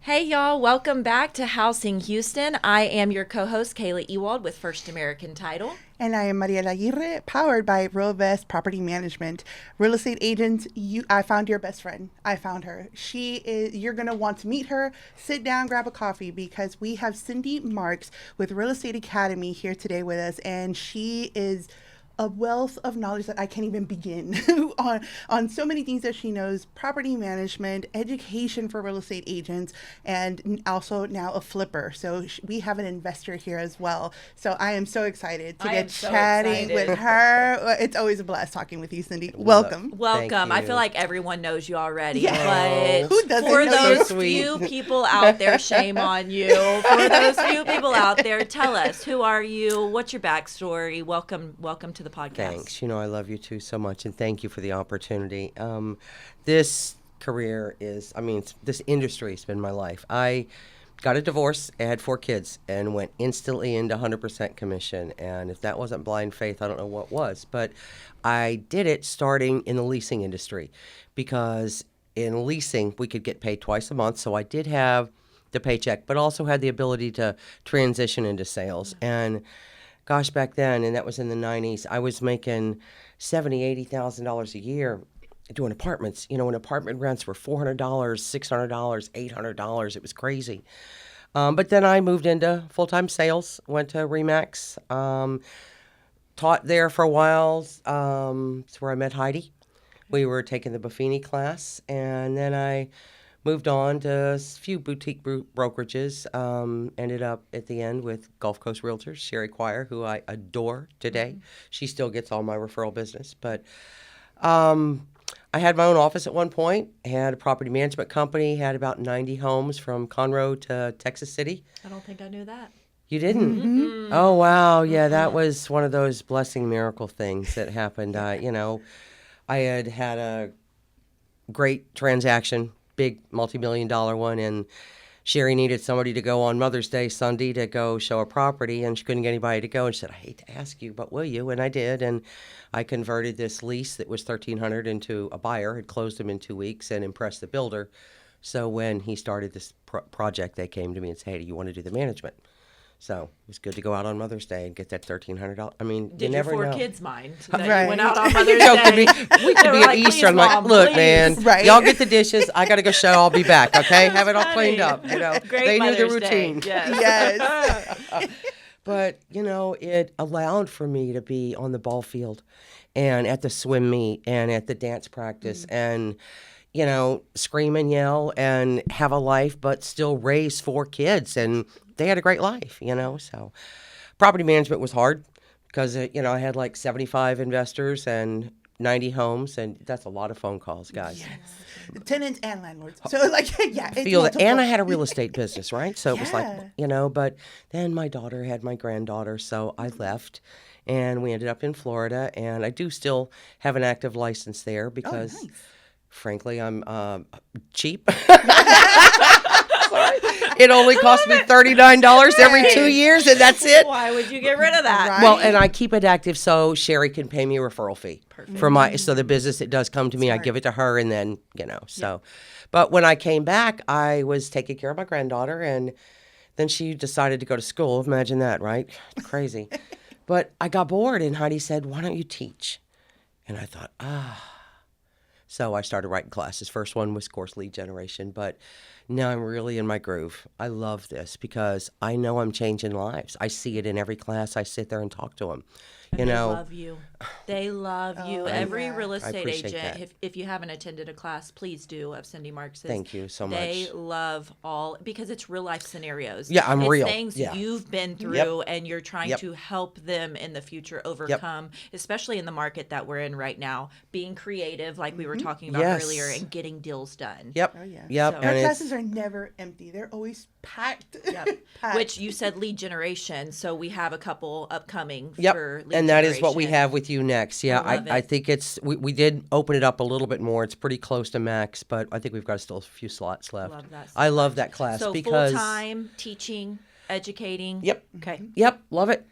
Hey y'all, welcome back to Housing Houston. I am your co-host Kayla Ewald with First American Title. And I am Mariela Aguirre, powered by Realvest Property Management. Real estate agents, I found your best friend. I found her. You're going to want to meet her. Sit down, grab a coffee, because we have Cindy Marx with Real Estate Academy here today with us. And she is a wealth of knowledge that I can't even begin on so many things that she knows: property management, education for real estate agents, and also now a flipper. So we have an investor here as well. So I am so excited to get chatting with her. It's always a blast talking with you, Cindy. Welcome. Welcome. I feel like everyone knows you already, Yes. but Who doesn't for know those you? few people out there, shame on you. For those few people out there, tell us, who are you? What's your backstory? Welcome to the podcast. Thanks. I love you too so much, and thank you for the opportunity. This career this industry has been my life. I got a divorce, I had 4 kids, and went instantly into 100% commission. And if that wasn't blind faith, I don't know what was. But I did it starting in the leasing industry, because in leasing, we could get paid twice a month. So I did have the paycheck, but also had the ability to transition into sales. And gosh, back then, and that was in the 90s, I was making $70,000, $80,000 a year doing apartments. When apartment rents were $400, $600, $800, it was crazy. But then I moved into full-time sales, went to RE/MAX, taught there for a while. It's where I met Heidi. We were taking the Buffini class, and then I moved on to a few boutique brokerages. Ended up at the end with Gulf Coast Realtors, Sherry Choir, who I adore today. Mm-hmm. She still gets all my referral business. But I had my own office at one point, had a property management company, had about 90 homes from Conroe to Texas City. I don't think I knew that. You didn't? Mm-hmm. Oh, wow. Yeah, that was one of those blessing miracle things that happened. I had a great transaction, big multi-million-dollar one, and Sherry needed somebody to go on Mother's Day Sunday to go show a property, and she couldn't get anybody to go, and she said, I hate to ask you, but will you? And I did, and I converted this lease that was $1,300 into a buyer, had closed him in 2 weeks, and impressed the builder. So when he started this project, they came to me and said, hey, do you want to do the management? So it was good to go out on Mother's Day and get that $1,300. I mean, did you never your 4 know. kids mind that Right. you went out on Mother's Day? We could be at Easter. I'm like, Mom, look, please. man, Right. y'all get the dishes. I got to go show. I'll be back, okay? Have it all cleaned up. Great They knew the Mother's routine. Day. Yes. Yes. But, it allowed for me to be on the ball field and at the swim meet and at the dance practice and, scream and yell and have a life, but still raise 4 kids. And they had a great life, So property management was hard because, I had like 75 investors and 90 homes, and that's a lot of phone calls, guys. Yes. Tenants and landlords. So, yeah. It's Feel that. multiple. And I had a real estate business, right? So it was Yeah. like, but then my daughter had my granddaughter, so I left, and we ended up in Florida, and I do still have an active license there because, nice. frankly, I'm cheap. Sorry. It only cost me $39 every 2 years, and that's it. Why would you get rid of that? Right. Well, and I keep it active so Sherry can pay me a referral fee. Perfect. For so the business that does come to me, I give it to her, and then, so. But when I came back, I was taking care of my granddaughter, and then she decided to go to school. Imagine that, right? Crazy. But I got bored, and Heidi said, why don't you teach? And I thought, So I started writing classes. First one was course lead generation, but now I'm really in my groove. I love this because I know I'm changing lives. I see it in every class. I sit there and talk to them. And they love you. They love you. Oh, Every yeah. real I estate appreciate agent, that. if you haven't attended a class, please do, of Cindy Marx's. Thank you so much. They love all, because it's real life scenarios. Yeah, I'm it's real. Things Yeah. you've been through, Yep. and you're trying Yep. to help them in the future overcome, especially in the market that we're in right now, being creative, like we were talking about Yes. earlier, and getting deals done. Yep. Oh, yeah. Yep. So- Our And classes are never empty. They're always packed. Yep. Packed. Which you said lead generation, so we have a couple upcoming Yep. for lead And that is what we generation. have with you next. Yeah, I love I it. think we did open it up a little bit more. It's pretty close to max, but I think we've got still a few slots left. Love that so I love that class So because full-time teaching, educating. Yep. Okay. Yep, love it.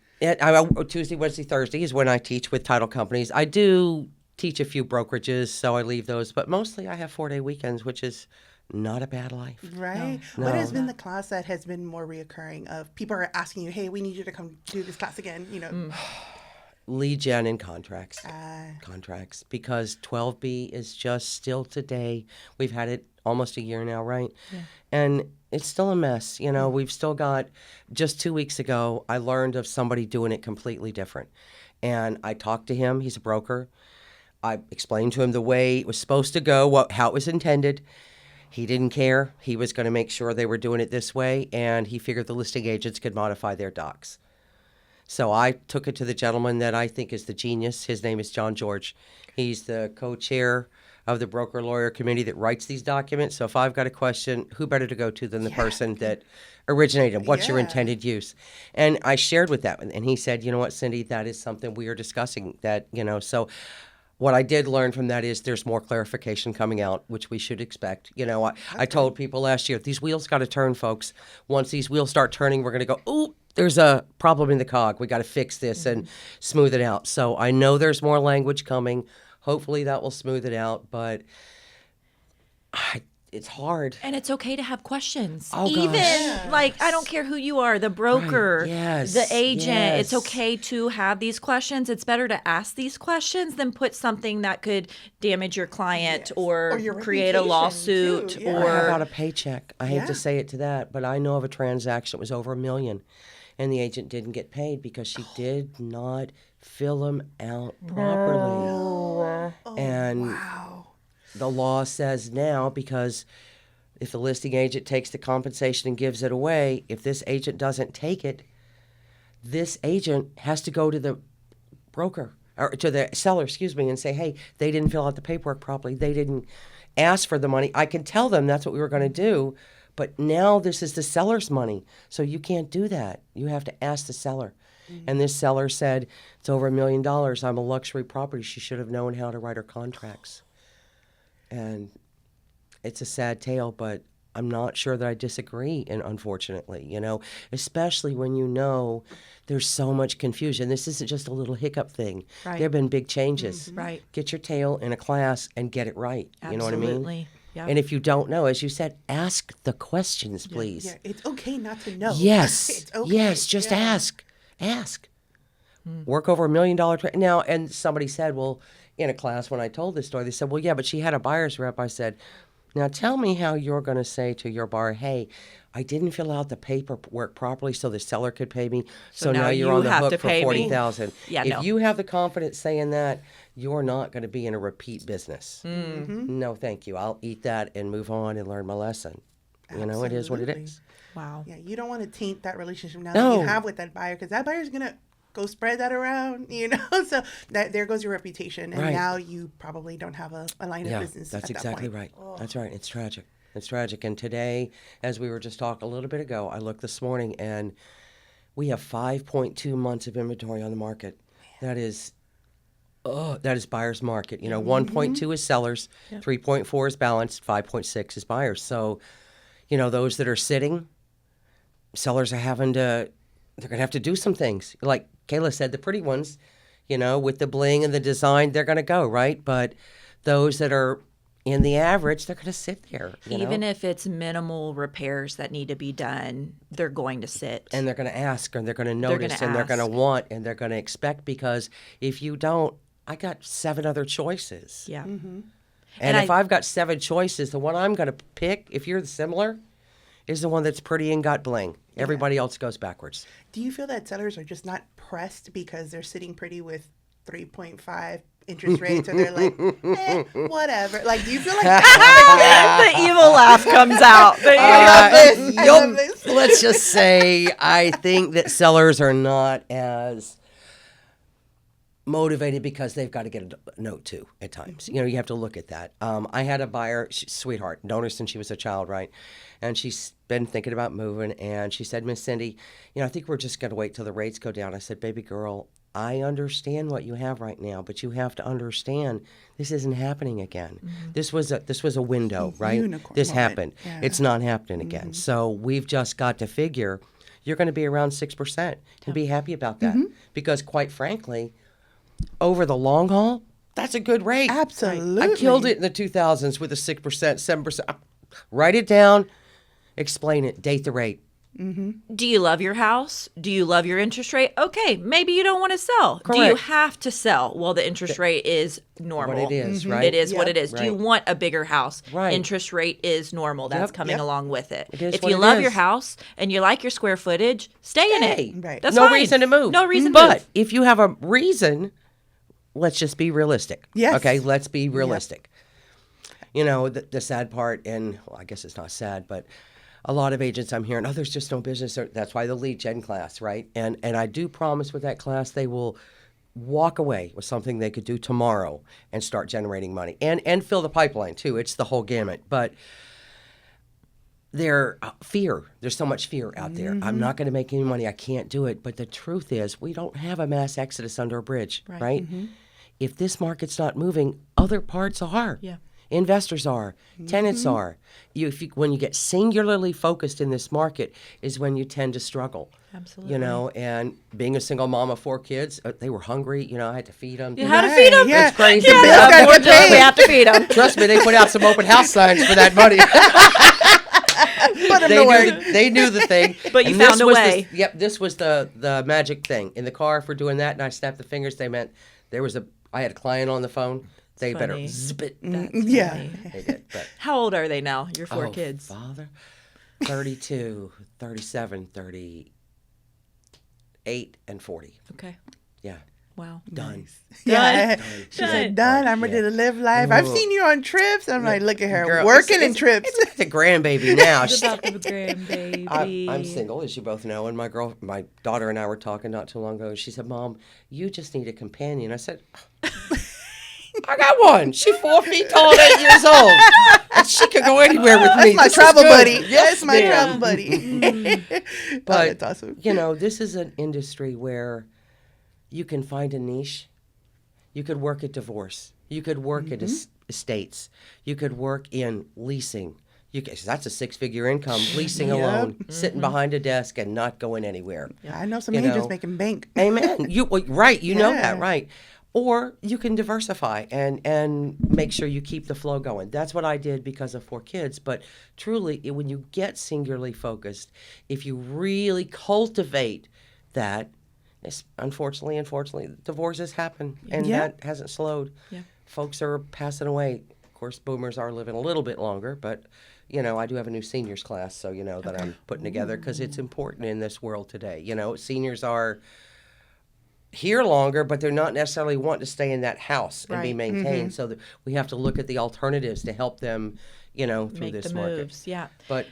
Tuesday, Wednesday, Thursday is when I teach with title companies. I do teach a few brokerages, so I leave those, but mostly I have 4-day weekends, which is not a bad life. Right. No. What has been the class that has been more reoccurring of people are asking you, hey, we need you to come do this class again, Lead gen and contracts. Because 12B is just still today. We've had it almost a year now, right? Yeah. And it's still a mess. We've still got, just 2 weeks ago, I learned of somebody doing it completely different. And I talked to him. He's a broker. I explained to him the way it was supposed to go, how it was intended. He didn't care. He was going to make sure they were doing it this way, and he figured the listing agents could modify their docs. So I took it to the gentleman that I think is the genius. His name is John George. He's the co-chair of the broker-lawyer committee that writes these documents. So if I've got a question, who better to go to than the person that originated? What's your intended use? And I shared with that, and he said, you know what, Cindy, that is something we are discussing. So what I did learn from that is there's more clarification coming out, which we should expect. I told people last year, these wheels got to turn, folks. Once these wheels start turning, we're going to go, ooh, there's a problem in the cog. We got to fix this and smooth it out. So I know there's more language coming. Hopefully that will smooth it out, but it's hard. And it's okay to have questions. Oh, Even gosh. like, I don't care who you are, the broker, Right. Yes. the agent, Yes. it's okay to have these questions. It's better to ask these questions than put something that could damage your client or your create a reputation, lawsuit too. Yeah. Or how or about a paycheck? I hate to say it to that, but I know of a transaction that was over $1 million, and the agent didn't get paid because she did not fill them out properly. And the law says now, because if the listing agent takes the compensation and gives it away, if this agent doesn't take it, this agent has to go to the broker or to the seller, and say, hey, they didn't fill out the paperwork properly. They didn't ask for the money. I can tell them that's what we were going to do, but now this is the seller's money, so you can't do that. You have to ask the seller. And this seller said, it's over $1 million. I'm a luxury property. She should have known how to write her contracts. And it's a sad tale, but I'm not sure that I disagree, and unfortunately, especially when there's so much confusion. This isn't just a little hiccup thing. Right. There have been big changes. Right. Get your tail in a class and get it right. Absolutely. You know what I mean? Yep. And if you don't know, as you said, ask the questions, please. Yeah, it's okay not to know. Yes. It's okay. Yes, just ask. Ask. Work over $1 million. Now, and somebody said, well, in a class when I told this story, they said, well, yeah, but she had a buyer's rep. I said, now tell me how you're going to say to your buyer, hey, I didn't fill out the paperwork properly so the seller could pay me. So now you're on the hook for $40,000. Yeah, if you have the confidence saying that, you're not going to be in a repeat business. No, thank you. I'll eat that and move on and learn my lesson. It is what it is. Wow. Yeah, you don't want to taint that relationship now No. that you have with that buyer, because that buyer's going to go spread that around, so there goes your reputation, and Right. now you probably don't have a line of business. That's at that exactly point. right. That's right. It's tragic. It's tragic. And today, as we were just talking a little bit ago, I looked this morning and we have 5.2 months of inventory on the market. That is buyer's market. 1.2 is sellers, 3.4 is balanced, 5.6 is buyers. So, those that are sitting, sellers are they're going to have to do some things. Like Kayla said, the pretty ones, with the bling and the design, they're going to go, right? But those that are in the average, they're going to sit there. Even if it's minimal repairs that need to be done, they're going to sit. And they're going to ask, and they're going to notice, and they're going to want, and they're going to expect, because if you don't, I got 7 other choices. Yeah. Mm-hmm. And if I've got 7 choices, the one I'm going to pick, if you're similar, is the one that's pretty and got bling. Everybody else goes backwards. Do you feel that sellers are just not pressed because they're sitting pretty with 3.5 interest rates, or they're like, whatever? Like, do you feel like The evil laugh comes out. I love this. Let's just say I think that sellers are not as motivated because they've got to get a note too at times. You have to look at that. I had a buyer, sweetheart, known her since she was a child, right? And she's been thinking about moving, and she said, Miss Cindy, I think we're just going to wait till the rates go down. I said, baby girl, I understand what you have right now, but you have to understand this isn't happening again. Mm-hmm. This was a window, right? Unicorn this moment. happened. Yeah. It's not happening again. So we've just got to figure you're going to be around 6% and be happy about that. Because quite frankly, over the long haul, that's a good rate. Absolutely. I killed it in the 2000s with a 6%, 7%. Write it down, explain it, date the rate. Do you love your house? Do you love your interest rate? Okay, maybe you don't want to sell. Do you Correct. have to sell? Well, the interest rate is normal. What it is, right? It is what it is. Right. Do you want a bigger house? Right. Interest rate is normal. That's Yep. coming along with it. It is If what you it love is. your house and you like your square footage, stay in Hey, it. Right. That's no fine. reason to move. No reason to But move. if you have a reason, let's just be realistic. Yes. Okay, let's be realistic. You know, the sad part, and well, I guess it's not sad, but a lot of agents I'm hearing, oh, there's just no business. That's why the lead gen class, right? And I do promise with that class, they will walk away with something they could do tomorrow and start generating money and fill the pipeline too. It's the whole gamut. But there's so much fear out there. I'm not going to make any money. I can't do it. But the truth is, we don't have a mass exodus under a bridge, right? If this market's not moving, other parts are. Yeah. Investors are, tenants are. When you get singularly focused in this market is when you tend to struggle. Absolutely. You know, and being a single mom of 4 kids, they were hungry. You know, I had to feed them. You had to feed them. Yeah. It's crazy. The bills Yeah, gotta more get jobs. paid. We have to feed them. Trust me, they put out some open house signs for that money. Put 'em to work. They knew the thing. But you And this found a was way. This was the magic thing. In the car, if we're doing that and I snapped the fingers, they meant I had a client on the phone. They better funny. zip it. That's Yeah. funny. They did. But, How old are they now, your 4 oh, kids? Father, 32, 37, 38, and 40. Okay. Yeah. Wow. Done. Yeah. Done. She said, done. I'm ready to live life. I've seen you on trips. I'm like, look at her Girl, working it's- in trips. It's a grandbaby now. It's about the grandbaby. I'm single, as you both know, and my daughter and I were talking not too long ago. She said, "Mom, you just need a companion." I said, "I got one. She's 4 feet tall and 8 years old, and she could go anywhere with me." That's my This is travel good. buddy. Yes, That's my ma'am. travel buddy. But that's awesome. you know, this is an industry where you can find a niche. You could work at divorce. You could work at estates. You could work in leasing. That's a 6-figure income, leasing Yep. alone, sitting behind a desk and not going anywhere. Yeah, I know some You agents know. making bank. Amen. Right. You know that, Yeah. right? Or you can diversify and make sure you keep the flow going. That's what I did because of 4 kids. But truly, when you get singularly focused, if you really cultivate that, unfortunately, divorces happen, and Yeah. that hasn't slowed. Yeah. Folks are passing away. Of course, boomers are living a little bit longer, but you know, I do have a new seniors class, so you know that I'm putting together because it's important in this world today. You know, seniors are here longer, but they're not necessarily wanting to stay in that house and be Right. maintained. So that we have to look at the alternatives to help them, you know, through Make this the market. moves. Yeah. But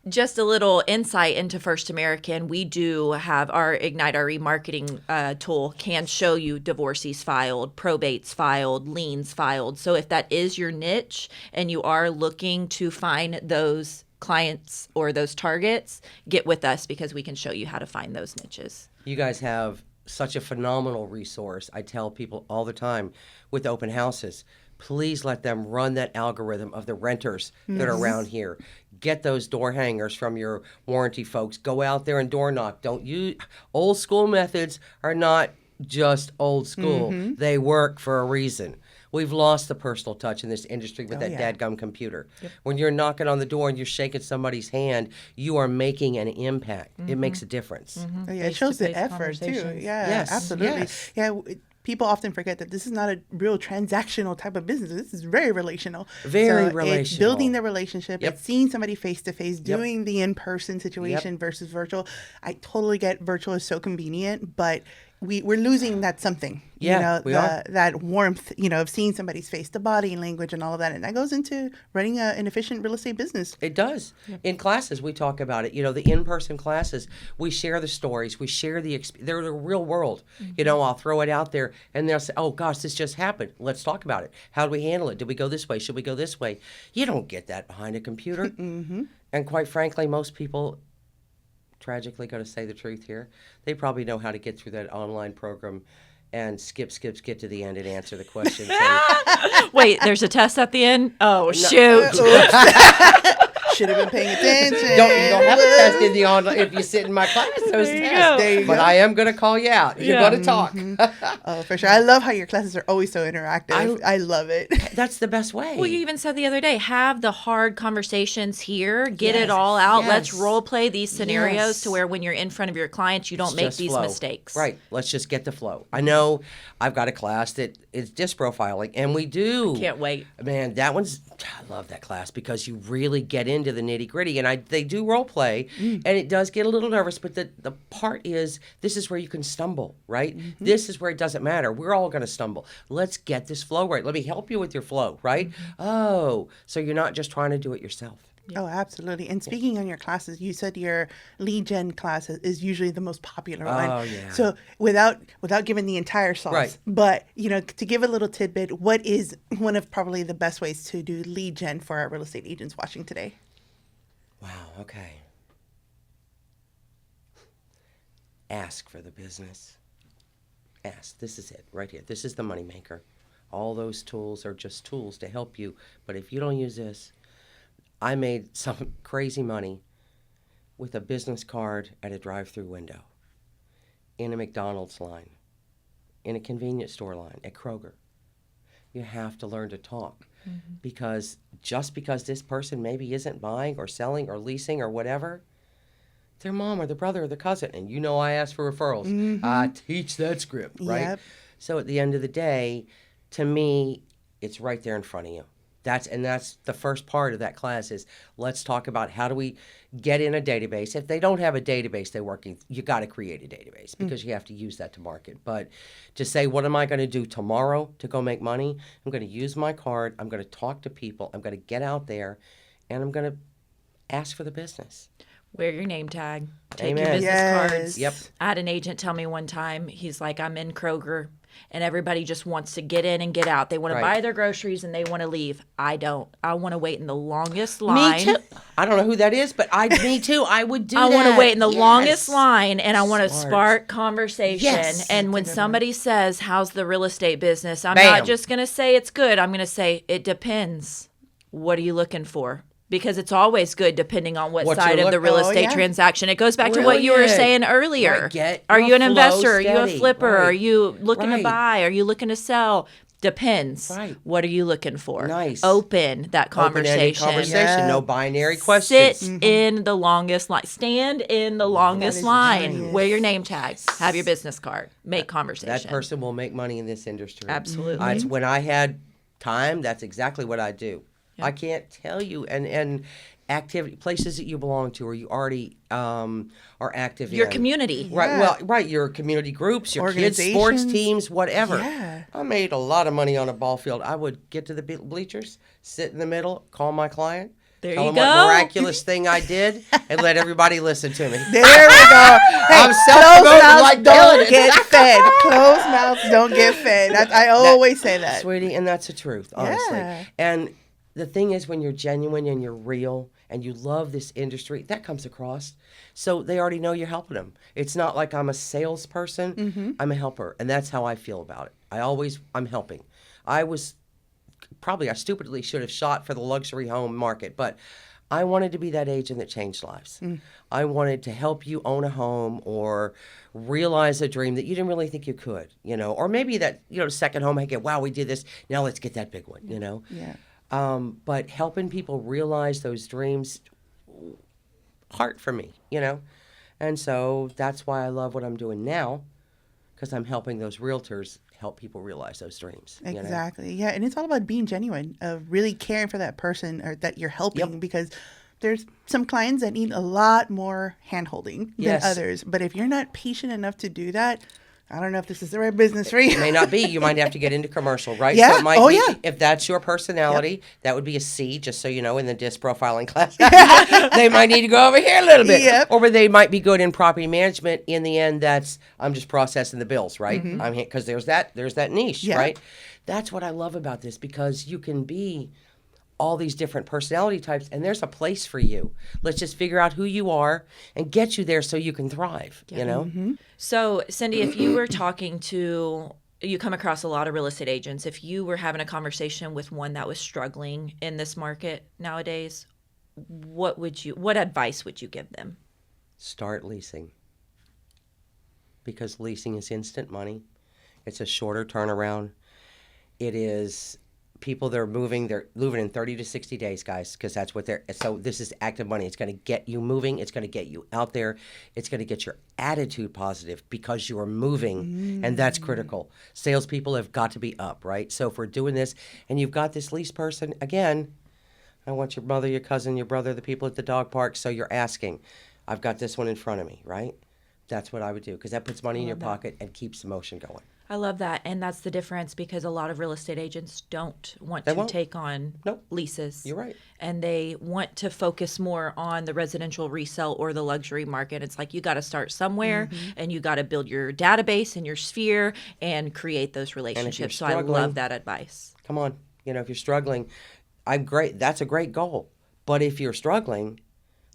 Just a little insight into First American. We do have our Ignite our remarketing tool can show you divorcees filed, probates filed, liens filed. So if that is your niche and you are looking to find those clients or those targets, get with us because we can show you how to find those niches. you guys have such a phenomenal resource. I tell people all the time with open houses, please let them run that algorithm of the renters that are around here. Get those door hangers from your warranty folks. Go out there and door knock. Don't use old school methods are not just old school. They work for a reason. We've lost the personal touch in this industry with that yeah. dadgum computer. When you're knocking on the door and you're shaking somebody's hand, you are making an impact. It makes a difference. Oh, yeah, it shows the Face-to-face effort too. conversations. Yeah, Yes, absolutely. yes. Yeah, people often forget that this is not a real transactional type of business. This is very relational. Very It's relational. building the relationship. Yep. It's seeing somebody face to face, doing the in person situation versus virtual. I totally get virtual is so convenient, but we're losing that something. Yeah, you know, we are. that warmth, you know, of seeing somebody's face, the body language and all of that. And that goes into running an efficient real estate business. It does. In classes, we talk about it. You know, the in-person classes, we share the stories. We share they're the real world. You know, I'll throw it out there, and they'll say, oh, gosh, this just happened. Let's talk about it. How do we handle it? Did we go this way? Should we go this way? You don't get that behind a computer. And quite frankly, most people, tragically going to say the truth here, they probably know how to get through that online program and skip to the end and answer the questions. Wait, there's a test at the end? Oh, shoot. should have been paying attention. You don't have a test in the online if you sit in my class. Those There you tests. go. There you But go. I am going to call you out. You're Yeah. going to talk. Oh, for sure. I love how your classes are always so interactive. I love it. That's the best way. Well, you even said the other day, have the hard conversations here, get it Yes. all out. Let's Yes. role play these scenarios Yes. to where when you're in front of your clients, you don't make Just these flow. mistakes. Right. Let's just get the flow. I know I've got a class that is disc profiling, and we do. Can't wait. Man, I love that class because you really get into the nitty gritty, and they do role play, and it does get a little nervous. But the part is, this is where you can stumble, right? This is where it doesn't matter. We're all going to stumble. Let's get this flow right. Let me help you with your flow, right? Oh, so you're not just trying to do it yourself. Oh, absolutely. And speaking on your classes, you said your lead gen class is usually the most popular one. Oh, yeah. So without giving the entire sauce, Right. but to give a little tidbit, what is one of probably the best ways to do lead gen for our real estate agents watching today? Wow, okay. Ask for the business. Ask. This is it right here. This is the moneymaker. All those tools are just tools to help you. But if you don't use this, I made some crazy money with a business card at a drive-through window, in a McDonald's line, in a convenience store line, at Kroger. You have to learn to talk. Because just because this person maybe isn't buying or selling or leasing or whatever, their mom or their brother or their cousin, and you know I ask for referrals. I teach that script, right? Yep. So at the end of the day, to me, it's right there in front of you. That's the first part of that class is let's talk about how do we get in a database. If they don't have a database they're working, you got to create a database because you have to use that to market. But to say, what am I going to do tomorrow to go make money? I'm going to use my card. I'm going to talk to people. I'm going to get out there, and I'm going to ask for the business. Wear your name tag. Take your Amen. business Yes. cards. Yep. I had an agent tell me one time, he's like, I'm in Kroger, and everybody just wants to get in and get out. They want to Right. buy their groceries and they want to leave. I don't. I want to wait in the longest line. Me too. I don't know who that is, but me too. I would do I that. want to wait in the Yes. longest line, and I want to Smart. spark conversation. Yes. And when somebody says, how's the real estate business? I'm Bam. not just going to say it's good. I'm going to say it depends. What are you looking for? Because it's always good depending on what What side you're of the look- real oh, estate yeah. transaction. It goes back to what you were Brilliant. saying earlier. Right, get Are your you an flow investor? Are you a steady. flipper? Right. Are you looking to Right. buy? Are you looking to sell? Depends. Right. What are you looking for? Nice. Open that Open-ended conversation. conversation. Yeah. No binary questions. Sit in the longest line. Stand in the longest is line. genius. Wear your name tag. Have your business card. Make conversation. That person will make money in this industry. Absolutely. It's when I had time, that's exactly what I do. I can't tell you. And activity places that you belong to or you already are active Your in. community. Right, Yeah. well, right, your community groups, your kids' sports Organizations. teams, whatever. Yeah. I made a lot of money on a ball field. I would get to the bleachers, sit in the middle, call my client, There tell you them go. what miraculous thing I did, and let everybody listen to me. There we go. Hey, I'm closed self-promoting mouths like don't Dylan. get fed. Closed mouths don't get fed. I always say that. Sweetie, and that's the truth, honestly. Yeah. And the thing is, when you're genuine and you're real and you love this industry, that comes across. So they already know you're helping them. It's not like I'm a salesperson. I'm a helper, and that's how I feel about it. I'm helping. I stupidly should have shot for the luxury home market, but I wanted to be that agent that changed lives. I wanted to help you own a home or realize a dream that you didn't really think you could, or maybe that, second home, wow, we did this. Now let's get that big one, Yeah. But helping people realize those dreams, heart for me, And so that's why I love what I'm doing now, because I'm helping those realtors help people realize those dreams. Exactly. Yeah. And it's all about being genuine, of really caring for that person or that you're helping, Yep. because there's some clients that need a lot more hand-holding Yes. than others. But if you're not patient enough to do that, I don't know if this is the right business for you. It may not be. You might have to get into commercial, right? Yeah. So it might Oh, be, yeah. if that's your personality, that would be a C, just so you know, in the disc profiling class. They might need to go over here a little bit. Yep. Or they might be good in property management. In the end, I'm just processing the bills, right? Because there's that niche, Yeah. right? That's what I love about this, because you can be all these different personality types, and there's a place for you. Let's just figure out who you are and get you there so you can thrive, So, Cindy, if you were you come across a lot of real estate agents. If you were having a conversation with one that was struggling in this market nowadays, what advice would you give them? Start leasing. Because leasing is instant money. It's a shorter turnaround. It is people that are moving, they're moving in 30 to 60 days, guys, because that's what so this is active money. It's going to get you moving. It's going to get you out there. It's going to get your attitude positive because you are moving, and that's critical. Salespeople have got to be up, right? So if we're doing this and you've got this lease person, again, I want your mother, your cousin, your brother, the people at the dog park, so you're asking, I've got this one in front of me, right? That's what I would do because that puts money in your pocket and keeps the motion going. I love that. And that's the difference because a lot of real estate agents don't want They to won't. take on Nope. leases. You're right. And they want to focus more on the residential resale or the luxury market. It's like you got to start somewhere and you got to build your database and your sphere and create those relationships. So I love that advice. Come on. If you're struggling, I'm great. That's a great goal. But if you're struggling,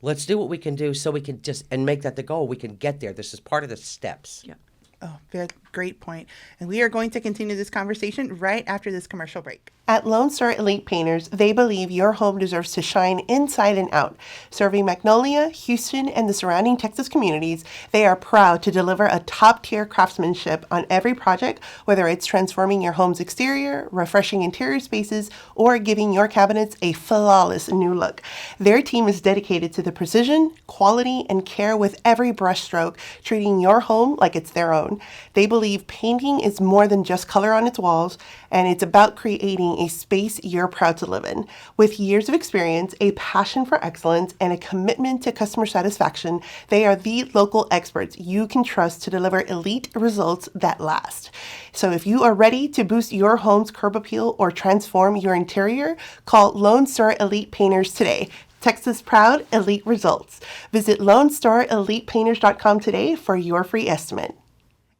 let's do what we can do so we can and make that the goal. We can get there. This is part of the steps. Yeah. Oh, very great point. And we are going to continue this conversation right after this commercial break. At Lonestar Elite Painters, they believe your home deserves to shine inside and out. Serving Magnolia, Houston, and the surrounding Texas communities, they are proud to deliver a top-tier craftsmanship on every project, whether it's transforming your home's exterior, refreshing interior spaces, or giving your cabinets a flawless new look. Their team is dedicated to the precision, quality, and care with every brushstroke, treating your home like it's their own. They believe painting is more than just color on its walls, and it's about creating a space you're proud to live in. With years of experience, a passion for excellence, and a commitment to customer satisfaction, they are the local experts you can trust to deliver elite results that last. So if you are ready to boost your home's curb appeal or transform your interior, call Lone Star Elite Painters today. Texas proud, elite results. Visit LoneStarElitePainters.com today for your free estimate.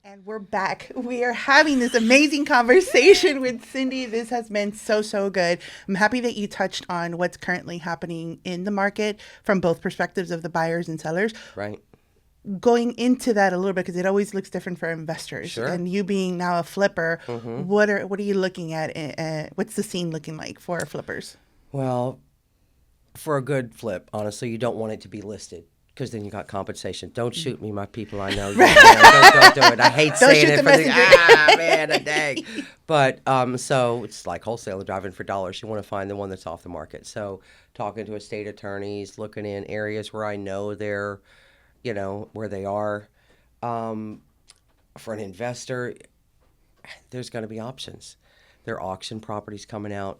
And we're back. We are having this amazing conversation with Cindy. This has been so good. I'm happy that you touched on what's currently happening in the market from both perspectives of the buyers and sellers. Right. Going into that a little bit, because it always looks different for investors. Sure. And you being now a flipper, what are you looking at? What's the scene looking like for flippers? Well, for a good flip, honestly, you don't want it to be listed. Because then you got compensation. Don't shoot me, my people. I know. Don't do it. I hate saying shoot it. the messenger. Man, a day. But so it's like wholesaler driving for dollars. You want to find the one that's off the market. So talking to estate attorneys, looking in areas where I know they're, where they are. For an investor, there's going to be options. There are auction properties coming out.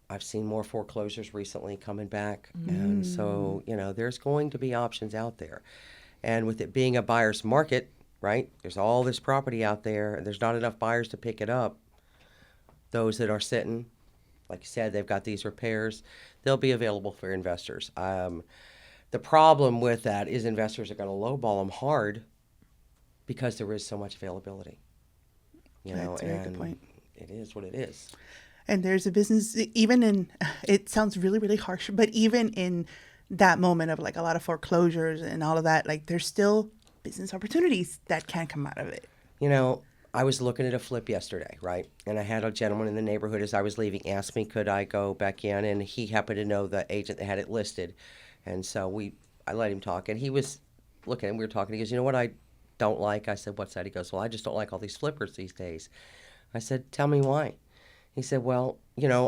I've seen more foreclosures recently coming back. And so, there's going to be options out there. And with it being a buyer's market, right, there's all this property out there, and there's not enough buyers to pick it up. Those that are sitting, like you said, they've got these repairs, they'll be available for investors. The problem with that is investors are going to lowball them hard because there is so much availability. That's a very good point. It is what it is. And there's a business, even in, it sounds really, really harsh, but even in that moment of like a lot of foreclosures and all of that, like there's still business opportunities that can come out of it. I was looking at a flip yesterday, right? And I had a gentleman in the neighborhood as I was leaving ask me, could I go back in? And he happened to know the agent that had it listed. And so I let him talk. And he was looking, and we were talking. He goes, you know what I don't like? I said, what's that? He goes, well, I just don't like all these flippers these days. I said, tell me why. He said, well,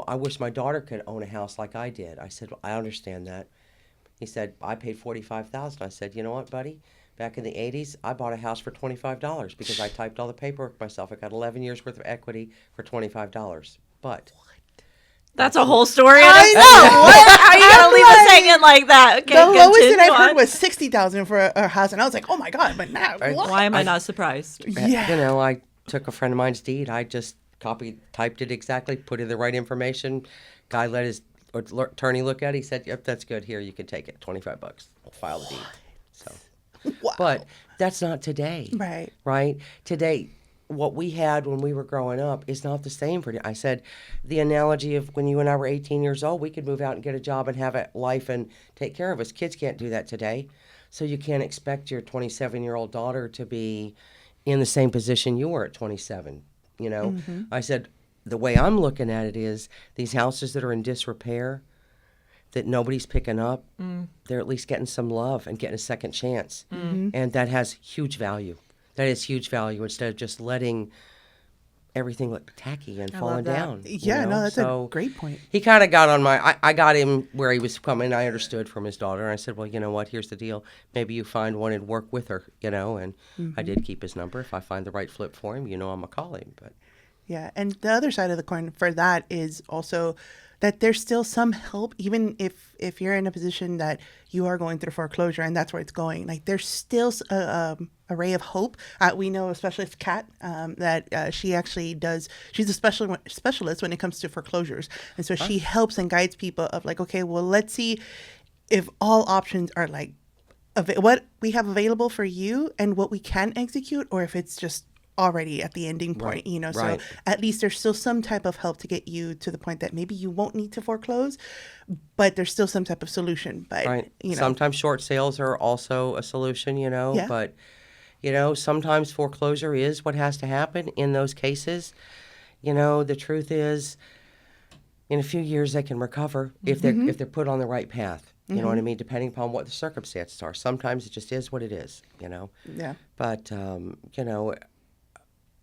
I wish my daughter could own a house like I did. I said, well, I understand that. He said, I paid $45,000. I said, you know what, buddy? Back in the 80s, I bought a house for $25 because I typed all the paperwork myself. I got 11 years worth of equity for $25. But That's a whole story. I know. How are you going to leave us hanging like that? Okay, The lowest that I've continue heard was $60,000 for a house, and I was like, oh my god! But now, Right. what? Why am I not surprised? Yeah. I took a friend of mine's deed. I just typed it exactly, put in the right information. Guy let his attorney look at it. He said, yep, that's good. Here, you can take it. $25. We'll file the deed. So, Wow. but that's not today. Right. Right? Today, what we had when we were growing up is not the same for I said the analogy of when you and I were 18 years old, we could move out and get a job and have a life and take care of us. Kids can't do that today. So you can't expect your 27-year-old daughter to be in the same position you were at 27. I said, the way I'm looking at it is these houses that are in disrepair, that nobody's picking up, they're at least getting some love and getting a second chance. And that has huge value. That is huge value instead of just letting everything look tacky and falling down. Yeah, no, that's a great point. He kind of got on I got him where he was coming. I understood from his daughter. And I said, well, you know what? Here's the deal. Maybe you find one and work with her, and I did keep his number. If I find the right flip for him, I'm going to call him. But yeah, and the other side of the coin for that is also that there's still some help, even if you're in a position that you are going through foreclosure and that's where it's going. Like there's still a ray of hope. We know, especially with Kat, that she actually does. She's a specialist when it comes to foreclosures, and so she helps and guides people of like, okay, well, let's see if all options are like what we have available for you and what we can execute, or if it's just already at the ending point, so at least there's still some type of help to get you to the point that maybe you won't need to foreclose, but there's still some type of solution. But sometimes short sales are also a solution, but sometimes foreclosure is what has to happen in those cases. The truth is, in a few years they can recover if they're put on the right path. You know what I mean? Depending upon what the circumstances are. Sometimes it just is what it is, Yeah. But,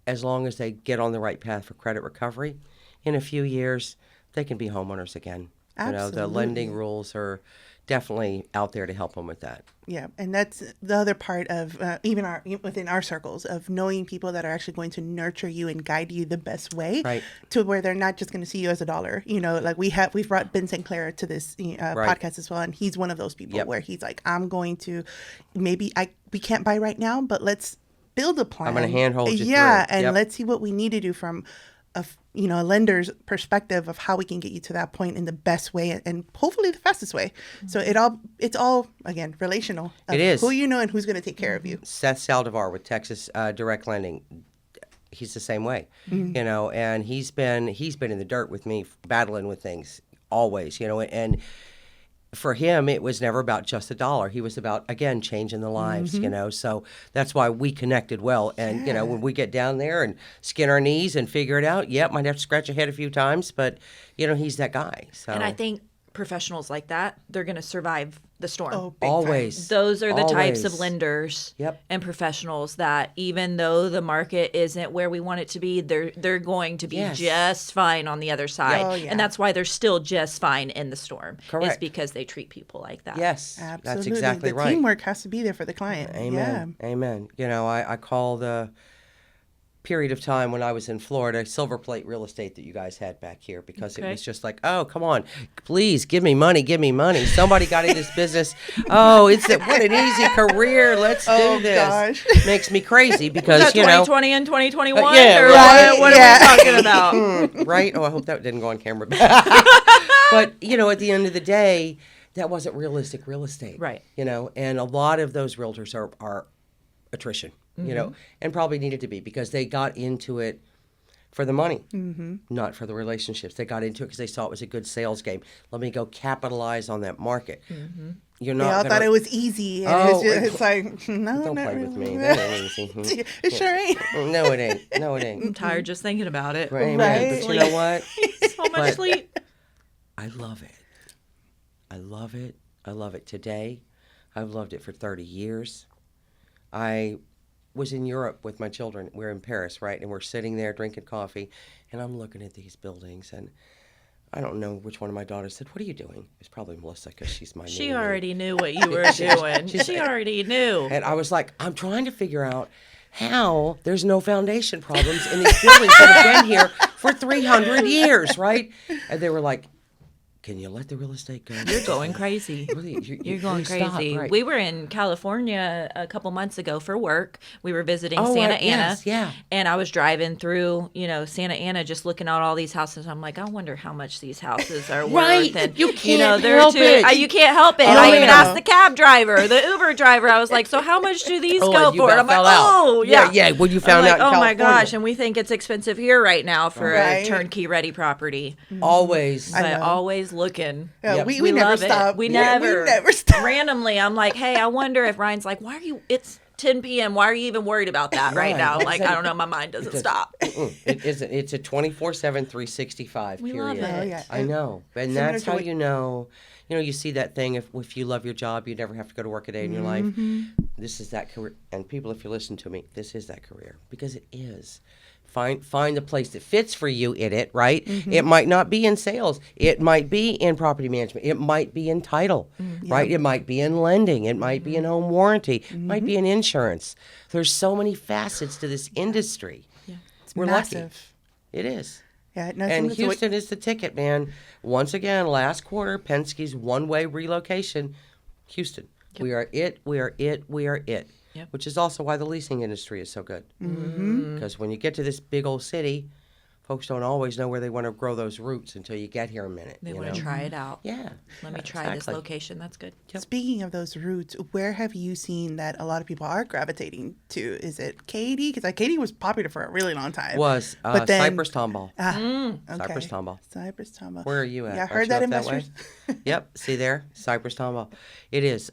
as long as they get on the right path for credit recovery, in a few years, they can be homeowners again. Absolutely. The lending rules are definitely out there to help them with that. Yeah, and that's the other part of even within our circles of knowing people that are actually going to nurture you and guide you the best way, to where they're not just going to see you as a dollar. Like we've brought Ben Sinclair to this podcast as well, and he's one of those people where he's like, I'm going to we can't buy right now, but let's build a plan. I'm going to handhold you through. And let's see what we need to do from a lender's perspective of how we can get you to that point in the best way and hopefully the fastest way. So it's all again relational. It is who you know and who's going to take care of you. Seth Saldivar with Texas Direct Lending, he's the same way, and he's been in the dirt with me, battling with things always, and for him, it was never about just a dollar. He was about, again, changing the lives, So that's why we connected well. And, when we get down there and skin our knees and figure it out, might have to scratch your head a few times, but, he's that guy. So. And I think professionals like that, they're going to survive the storm. Oh, big always. time. Those are the types of lenders Yep. and professionals that even though the market isn't where we want it to be, they're going to be just fine on the other side. Oh, yeah. And that's why they're still just fine in the storm. Correct. Is because they treat people like that. Yes, Absolutely. that's exactly the right. teamwork has to be there for the client. Amen. Yeah. Amen. I call the period of time when I was in Florida Silver Plate real estate that you guys had back here, because it was just like, oh, come on, please give me money. Somebody got in this business. Oh, what an easy career. Let's do this. Gosh. Makes me crazy because, Is that 2020 and 2021? yeah, or right. what are we talking about? Right? Oh, I hope that didn't go on camera. But, at the end of the day, that wasn't realistic real estate. Right. And a lot of those realtors are attrition. And probably needed to be because they got into it for the money, not for the relationships. They got into it because they saw it was a good sales game. Let me go capitalize on that market. You're not. They all thought it was easy, and it's like, no, don't not play really. with me. That ain't easy. It sure ain't. No, it ain't. No, it ain't. I'm tired just thinking about it. Right, Right. But you know what? So much sleep. I love it. I love it. I love it today. I've loved it for 30 years. I was in Europe with my children. We're in Paris, right? And we're sitting there drinking coffee, and I'm looking at these buildings, and I don't know which one of my daughters said, "What are you doing?" It's probably Melissa because she's my She new already knew what you were doing. She already knew. And I was like, I'm trying to figure out how there's no foundation problems in these buildings that have been here for 300 years, right? And they were like, can you let the real estate go? You're going crazy. You're going crazy. Right. We were in California a couple months ago for work. We were visiting Oh, Santa right, Ana. yes, yeah. And I was driving through, Santa Ana, just looking at all these houses. I'm like, I wonder how much these houses are Right. worth. And You can't they're help it. You can't help it. Oh, I even yeah. asked the cab driver, the Uber driver. I was like, so how much do these go and you for? And about I'm like, fell out. oh, yeah. Yeah, well, you found I'm out like, in oh my California. gosh, and we think it's expensive here right now for a Right. turnkey ready property. Always. But know. always looking. Yeah, Yep. we never love it. stop. We Yeah, never stop. Randomly, I'm like, hey, I wonder if Ryan's like, it's 10 p.m. Why are you even worried about that right Right. now? I'm like, I don't know. My mind doesn't stop. It isn't. It's a 24/7, 365 We period. love it. Oh, yeah. I know. And Similar that's to how what- you know. you see that thing, if you love your job, you never have to go to work a day in your life. This is that career. And people, if you listen to me, this is that career, because it is. Find the place that fits for you in it, right? It might not be in sales. It might be in property management. It might be in title, right? It might be in lending. It might be in home warranty. It might be in insurance. There's so many facets to this industry. Yeah. We're massive. lucky. It is. Yeah, no, And so Houston is the ticket, man. Once again, last quarter, Penske's one-way relocation, Houston. Yep. We are it. We are it. We are it. Yep. Which is also why the leasing industry is so good. Because when you get to this big old city, folks don't always know where they want to grow those roots until you get here a minute. They you want know? to try it out. Yeah. Let me try this Exactly. location. That's good. Speaking of those routes, where have you seen that a lot of people are gravitating to? Is it Katy? Because Katy was popular for a really long time. Was But then- Cypress Tomball. Okay. Cypress Tomball. Cypress Tomball. Where are you at? Yeah, I Aren't heard you that, up way? investors. Yep. See there? Cypress Tomball. It is.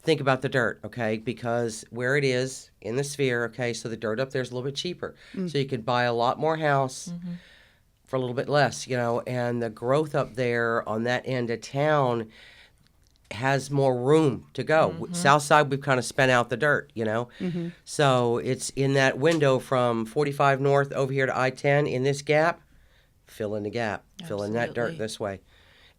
Think about the dirt, okay? Because where it is in the sphere, okay, so the dirt up there is a little bit cheaper. So you could buy a lot more house for a little bit less, and the growth up there on that end of town has more room to go. South side, we've kind of spent out the dirt, So it's in that window from 45 north over here to I-10 in this gap. Fill in the gap. Fill in that dirt Absolutely. this way.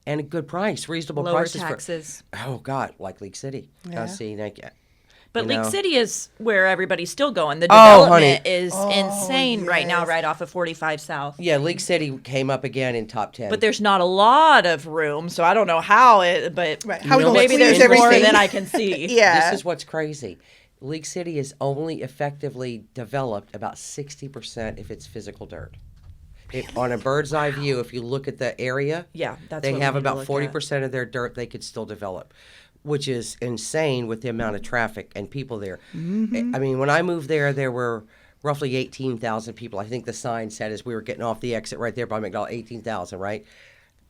And a good price, reasonable Lower prices. taxes. Oh, God, like League City. Yeah. See, But you League know. City is where everybody's still going. The Oh, honey. development is insane right now, yes. right off of 45 South. Yeah, League City came up again in top 10. But there's not a lot of room, so I don't know how but Right. How we know gonna what's maybe there's squeeze more everything? than I can see. Yeah. This is what's crazy. League City is only effectively developed about 60% if it's physical dirt. On a bird's eye view, if you look at the area, Yeah, that's they what we have need to about look 40% of their dirt they could still develop, which is insane with the amount of traffic and people there. I mean, when I moved there were roughly 18,000 people. I think the sign said as we were getting off the exit right there by McDonald, 18,000, right?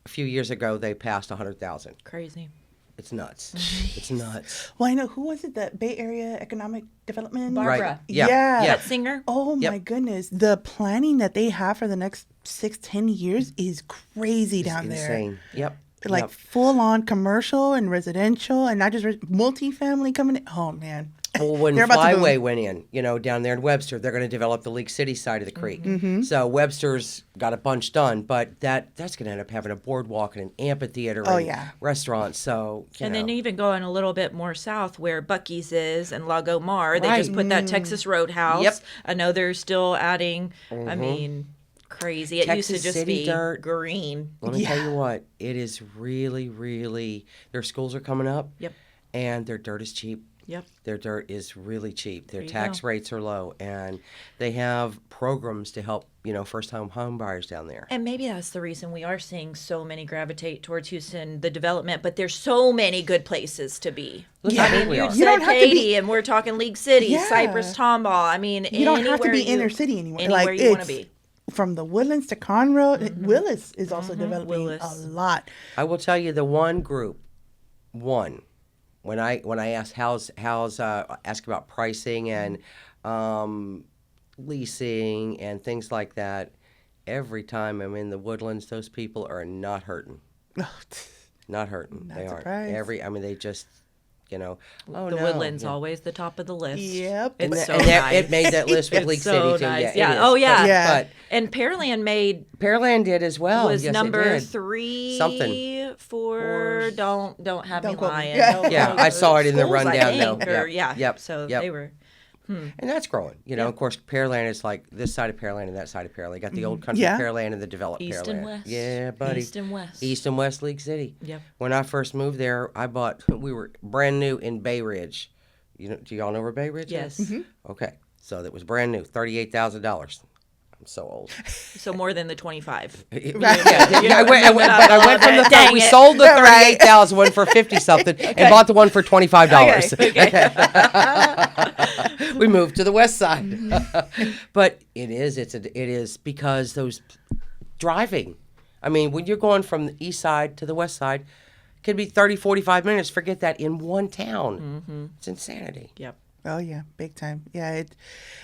A few years ago, they passed 100,000. Crazy. It's nuts. It's nuts. Well, I know. Who was it? The Bay Area Economic Development? Barbara. Right. Yeah. Yeah. Yeah. That singer? Oh, Yep. my goodness. The planning that they have for the next 6-10 years is crazy down there. Insane. Yep. Like Yep. full on commercial and residential and not just multifamily coming in. Oh, man. Well, when They're about to boom. Flyway went in, down there in Webster, they're going to develop the League City side of the creek. Mm-hmm. So Webster's got a bunch done, but that's going to end up having a boardwalk and an amphitheater Oh, and yeah. restaurants. So, And then even going a little bit more south where Buc-ee's is and Lago Mar, they Right. just put that Texas Roadhouse. Yep. I know they're still adding, I mean, crazy. It used Texas to just City be dirt. green. let me tell Yeah. you what, it is really, really, their schools are coming up. Yep. And their dirt is cheap. Yep. Their dirt is really cheap. Their There you tax go. rates are low, and they have programs to help, first-time home buyers down there. And maybe that's the reason we are seeing so many gravitate towards Houston, the development, but there's so many good places to be. Look Yeah. how I big mean, we you are. You said don't have to be- Katy, and we're talking League City, Yeah. Cypress, Tomball. I mean, You don't have to be anywhere inner city anymore. Anywhere like you want to it's be. from the Woodlands to Conroe. Willis is also developing Willis. a lot. I will tell you the one group, when I ask ask about pricing and leasing and things like that, every time I'm in the Woodlands, those people are not hurting. Not hurting. Not They aren't. surprised. They just, oh The no. Woodlands yeah. always the top of the list. Yep. And, It's that, so and that, nice. it made that list with It's League so City too. nice. Yeah, it Yeah. is. Oh, yeah. Yeah. But And Pearland made Pearland did as well. was Yes, it number did. 3 Something. for don't have Don't me quote me. lying. Yeah. Don't Yeah, quote I saw it in the schools, I rundown, though. think, Yep, or- yeah. yep, So yep. they were. And that's growing. Of course, Pearland is like this side of Pearland and that side of Pearland. You got the old country Yeah. Pearland and the developed East Pearland. and west. Yeah, buddy. East and west. East and West League City. Yep. When I first moved there, we were brand new in Bay Ridge. Do y'all know where Bay Ridge Yes. is? Okay. So that was brand new, $38,000. I'm so old. So more than the 25. I went from the Dang we it. sold the Right. 38,000 one for 50 something and bought the one for $25. We moved to the west side. But it is because those driving. I mean, when you're going from the east side to the west side, it could be 30, 45 minutes. Forget that in one town. It's insanity. Yep. Oh yeah, big time. Yeah,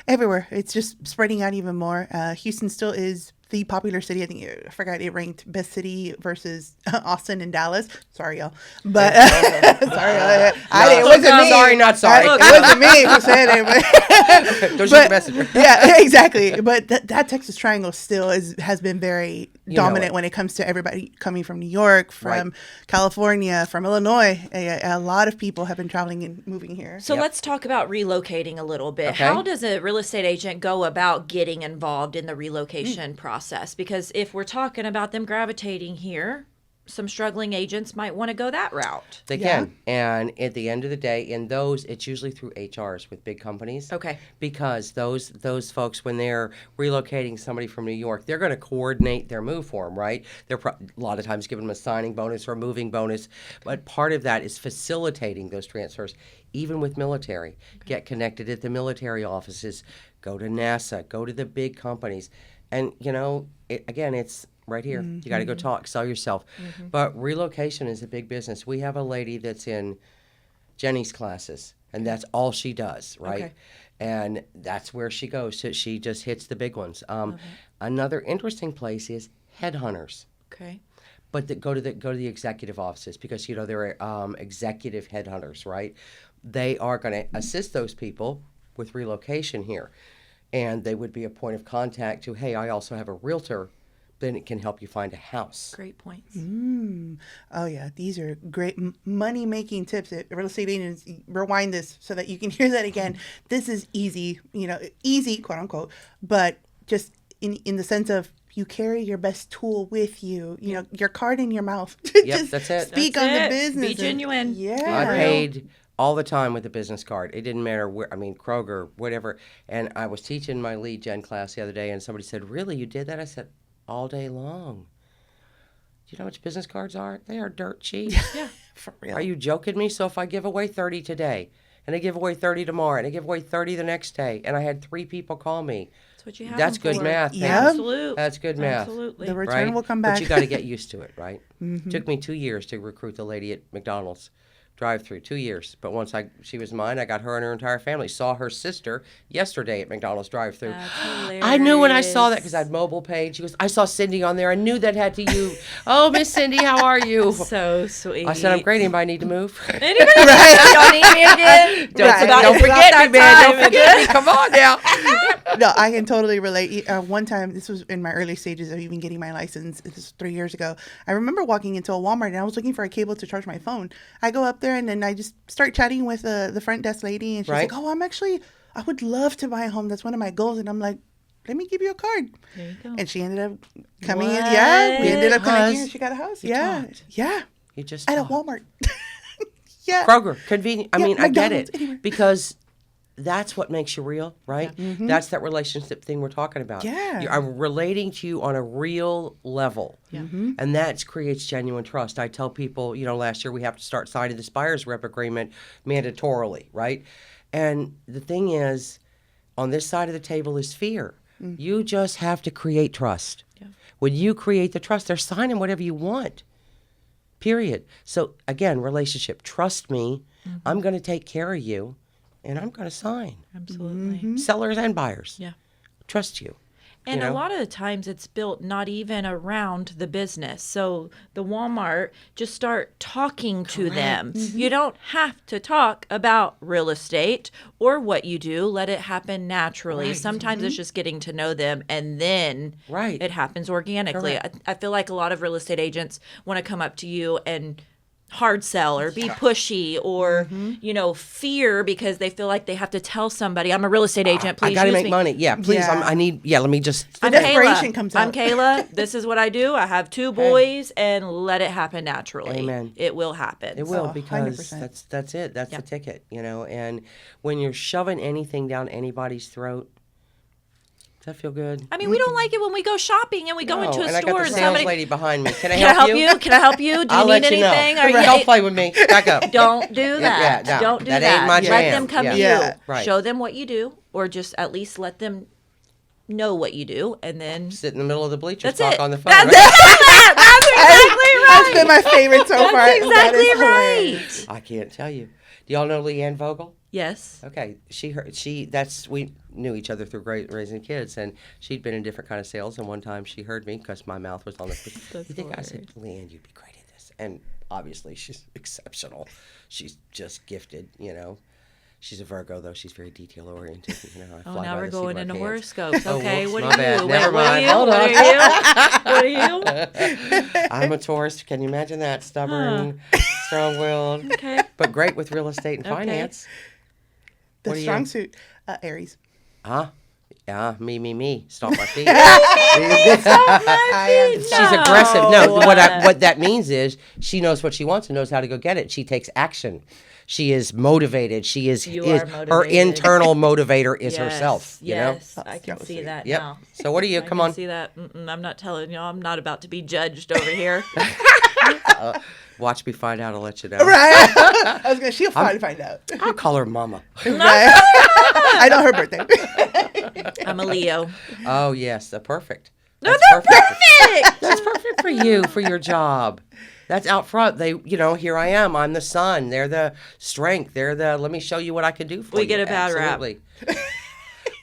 everywhere. It's just spreading out even more. Houston still is the popular city. I think I forgot it ranked best city versus Austin and Dallas. Sorry, y'all, but sorry, it wasn't me. Sorry, not sorry. It wasn't me who said it. But, Don't shoot the messenger. Yeah, exactly. But that Texas Triangle still has been very dominant it. when it comes to everybody coming from New York, from California, from Illinois. A lot of people have been traveling and moving here. So let's talk about relocating a little bit. Okay. How does a real estate agent go about getting involved in the relocation process? Because if we're talking about them gravitating here, some struggling agents might want to go that route. They can. And at the end of the day, in those, it's usually through HRs with big companies. Okay. Because those folks, when they're relocating somebody from New York, they're going to coordinate their move for them, right? They're a lot of times giving them a signing bonus or a moving bonus. But part of that is facilitating those transfers, even with military. Get connected at the military offices. Go to NASA. Go to the big companies. And, it's right here. You got to go talk, sell yourself. But relocation is a big business. We have a lady that's in Jenny's classes, and that's all she does, right? Okay. And that's where she goes. So she just hits the big ones. Another interesting place is headhunters. Okay. But go to the executive offices because there are executive headhunters, right? They are going to assist those people with relocation here, and they would be a point of contact to, hey, I also have a realtor. Then it can help you find a house. Great points. Oh yeah, these are great money-making tips. Real estate agents, rewind this so that you can hear that again. This is easy, easy, quote unquote, but just in the sense of you carry your best tool with you, your card in your mouth. Yep, that's it. Speak That's on the it. business. Be genuine. Yeah. I paid all the time with a business card. It didn't matter where, Kroger, whatever. And I was teaching my lead gen class the other day, and somebody said, really, you did that? I said, all day long. Do you know how much business cards are? They are dirt cheap. Yeah. For real. Are you joking me? So if I give away 30 today, and I give away 30 tomorrow, and I give away 30 the next day, and I had 3 people call me, That's what you have. that's them good for. math. Yeah. man. Absolutely. That's good math. Absolutely. The return Right? will come back. But you got to get used to it, right? Took me 2 years to recruit the lady at McDonald's drive-through. 2 years. But once she was mine, I got her and her entire family. Saw her sister yesterday at McDonald's drive-through. That's hilarious. I knew when I saw that because I had mobile page. She goes, I saw Cindy on there. I knew that had to you. Oh, Miss Cindy, how are you? So sweet. I said, I'm great. Anybody need to move? Anybody? Y'all need me again? Don't forget me, man. Don't forget me. Come on now. No, I can totally relate. One time, this was in my early stages of even getting my license. This was 3 years ago. I remember walking into a Walmart and I was looking for a cable to charge my phone. I go up there and then I just start chatting with the front desk lady, and she's Right. like, "Oh, I would love to buy a home. That's one of my goals." And I'm like, "Let me give you a card." There you go. And she ended up coming in. What? Yeah, we ended up connecting. Because And she got a house. you Yeah, talked. yeah, You just at a talked. Walmart. Yeah, Kroger, convenient. I Yeah, mean, I get McDonald's, it anywhere. because that's what makes you real, right? That's that relationship thing we're talking about. Yeah. I'm relating to you on a real level. Yeah. And that creates genuine trust. I tell people, last year we have to start signing this buyer's rep agreement mandatorily, right? And the thing is, on this side of the table is fear. You just have to create trust. Yeah. When you create the trust, they're signing whatever you want. Period. So again, relationship. Trust me. I'm going to take care of you, and I'm going to sign. Absolutely. Sellers and buyers. Yeah. Trust you. And you a know? lot of the times it's built not even around the business. So the Walmart, just start talking to them. You don't have to talk about real estate or what you do. Let it happen naturally. Right. Sometimes it's just getting to know them and then Right. it happens organically. Correct. I feel like a lot of real estate agents want to come up to you and hard sell or be pushy or fear because they feel like they have to tell somebody, I'm a real estate agent, please I got to use make me. money. Yeah, please. Yeah. Let me just. I'm desperation Kayla. comes I'm out. Kayla. This is what I do. I have 2 boys, and let it happen naturally. Amen. It will happen. It will Oh, because 100%. that's it. That's Yeah. the ticket, And when you're shoving anything down anybody's throat, does that feel good? I mean, we don't like it when we go shopping and we go into a and I store got the and sales somebody. lady behind me. Can I Can I help help you? you? Can I help you? Do you I'll need let you know. anything? Are you? Don't play with me. Back up. Don't do that. yeah, no, Don't do that that. ain't my Let jam. them come to Yeah. you. Right. Show them what you do, or just at least let them know what you do, and then Sit in the middle of the bleachers, that's talk it. on the phone. That's right? it. That's exactly right. That's been my favorite so far. That's exactly That is hilarious. right. I can't tell you. Do y'all know Leanne Vogel? Yes. Okay, we knew each other through great raising kids, and she'd been in different kind of sales. And one time she heard me because my mouth was on the. That's You think I said, hilarious. "Leanne, you'd be great at this," and obviously she's exceptional. She's just gifted, She's a Virgo, though. She's very detail oriented. I Oh, fly now by we're the seat of going my into pants. horoscopes. Oh, Okay, whoops, what my are bad. you? Never What are mind. you? Hold What on. are you? What are you? I'm a Taurus. Can you imagine that? Stubborn, strong-willed, Okay. but great with real estate and Okay. finance. The What are strong you? suit, Aries. Huh? Yeah, me. Stomp my feet. I am. She's aggressive. No, what that means is she knows what she wants and knows how to go get it. She takes action. She is motivated. She is, You is are her motivated. internal motivator is Yes, herself. Yes, Oh, I can that was see sweet. that Yep. now. So what are you? I Come can on. see that. I'm not telling you. I'm not about to be judged over here. Watch me find out. I'll let you know. Right. I was gonna. She'll probably find out. I'll call her Mama. Right. I know her birthday. I'm a Leo. Oh yes, perfect. No, That's they're perfect. That's perfect for you, for your job. That's out front. Here I am. I'm the sun. They're the strength. They're the, let me show you what I can do for you. We get a bad rap. Absolutely.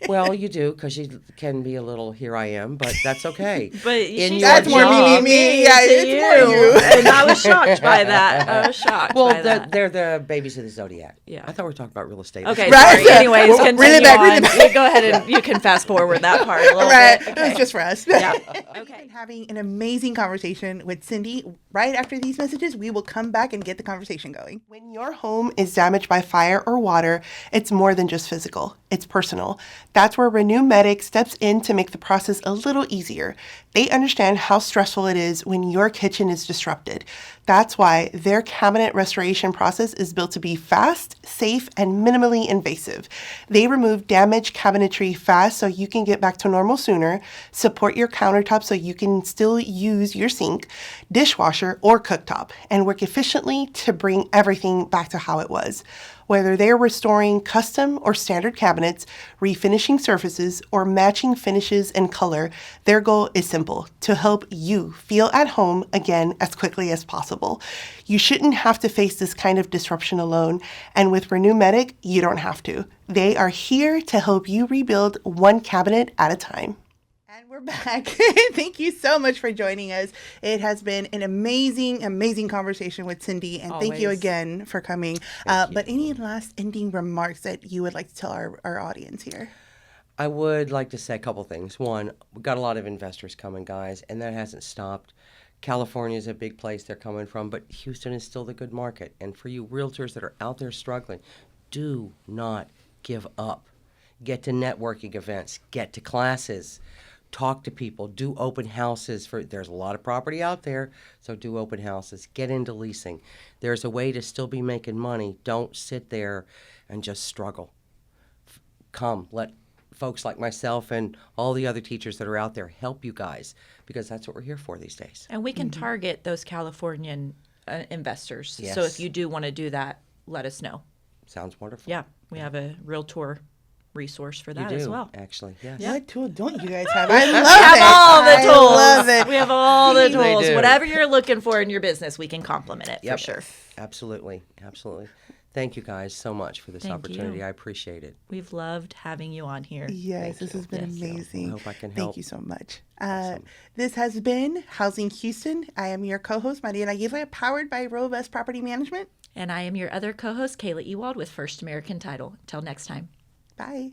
Well, you do, because you can be a little, here I am, but that's okay. But In she your That's more job- me. Yeah, to it's more you. And I was shocked by that. I was shocked Well, by that. they're the babies of the zodiac. Yeah. I thought we were talking about real estate. Okay, Right. sorry. Anyways, Well, continue reel it back, reel on. it back. You go ahead and you can fast forward that part a little Right. bit. It was just for us. Yeah. We've Okay. been having an amazing conversation with Cindy. Right after these messages, we will come back and get the conversation going. When your home is damaged by fire or water, it's more than just physical, it's personal. That's where Renew Medic steps in to make the process a little easier. They understand how stressful it is when your kitchen is disrupted. That's why their cabinet restoration process is built to be fast, safe, and minimally invasive. They remove damaged cabinetry fast so you can get back to normal sooner, support your countertop so you can still use your sink, dishwasher, or cooktop, and work efficiently to bring everything back to how it was. Whether they're restoring custom or standard cabinets, refinishing surfaces, or matching finishes and color, their goal is simple: to help you feel at home again as quickly as possible. You shouldn't have to face this kind of disruption alone, and with Renew Medic, you don't have to. They are here to help you rebuild one cabinet at a time. And we're back. Thank you so much for joining us. It has been an amazing, amazing conversation with Cindy. And thank you Always. again for coming. But any last ending remarks that you would like to tell our audience here? I would like to say a couple things. One, we've got a lot of investors coming, guys, and that hasn't stopped. California is a big place they're coming from, but Houston is still the good market. And for you realtors that are out there struggling, do not give up. Get to networking events, get to classes, talk to people, do open houses. There's a lot of property out there, so do open houses. Get into leasing. There's a way to still be making money. Don't sit there and just struggle. Come, let folks like myself and all the other teachers that are out there help you guys, because that's what we're here for these days. And we can target those Californian investors. So Yes. if you do want to do that, let us know. Sounds wonderful. Yeah, we have a realtor resource for You that do, as well. actually, yes. What tool don't you guys have? I love We it. have all the I tools. love it. We have all the They tools. do. Whatever you're looking for in your business, we can complement it Yep. for sure. Absolutely. Thank you guys so much for this Thank opportunity. you. I appreciate it. We've loved having you on here. Yes, this has been Yes. amazing. I hope I can Thank help. you so much. Awesome. This has been Housing Houston. I am your co-host, Mariela Aguirre, powered by Realvest Property Management. And I am your other co-host, Kayla Ewald with First American Title. Until next time. Bye.